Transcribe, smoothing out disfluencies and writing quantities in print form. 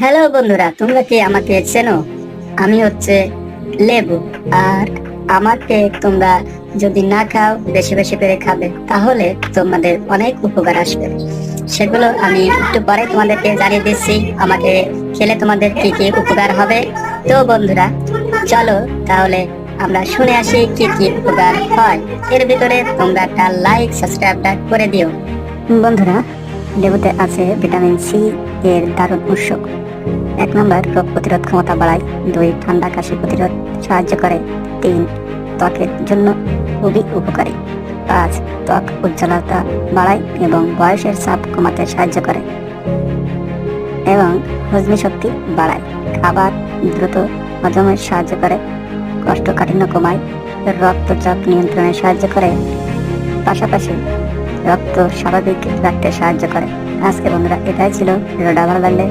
Hello বন্ধুরা, তোমরা কি আমাকে চেনো? আমি হচ্ছে লেবু। আর আমাকে তোমরা যদি না খাও, বেশি বেশি করে খাবে, তাহলে তোমাদের অনেক উপকার আসবে। সেগুলো আমি একটু পরে তোমাদেরকে জানিয়ে দিচ্ছি, আমাকে খেলে তোমাদের কি কি উপকার হবে। তো বন্ধুরা, চলো তাহলে আমরা শুনে আসি কি কি উপকার হয়। এর ভিতরে তোমরা একটা লাইক সাবস্ক্রাইবটা করে দিও। বন্ধুরা, লেবুতে আছে ভিটামিন সি, এর দারুণ উৎস। 1 নম্বর, রোগ প্রতিরোধ ক্ষমতা বাড়ায়। 2, ঠান্ডা কাশি প্রতিরোধ সাহায্য করে। 3, ত্বকের জন্য খুবই উপকারী। 5, ত্বক উজ্জ্বলতা বাড়ায় এবং বয়সের চাপ কমাতে সাহায্য করে এবং হজমি শক্তি বাড়ায়। খাবার দ্রুত হজমে সাহায্য করে, কোষ্ঠকাঠিন্য কমায়, রক্তচাপ নিয়ন্ত্রণে সাহায্য করে, পাশাপাশি রক্ত স্বাভাবিক রাখতে সাহায্য করে। আজকে বন্ধুরা এটাই ছিল। ভিডিওটা ভালো লাগলে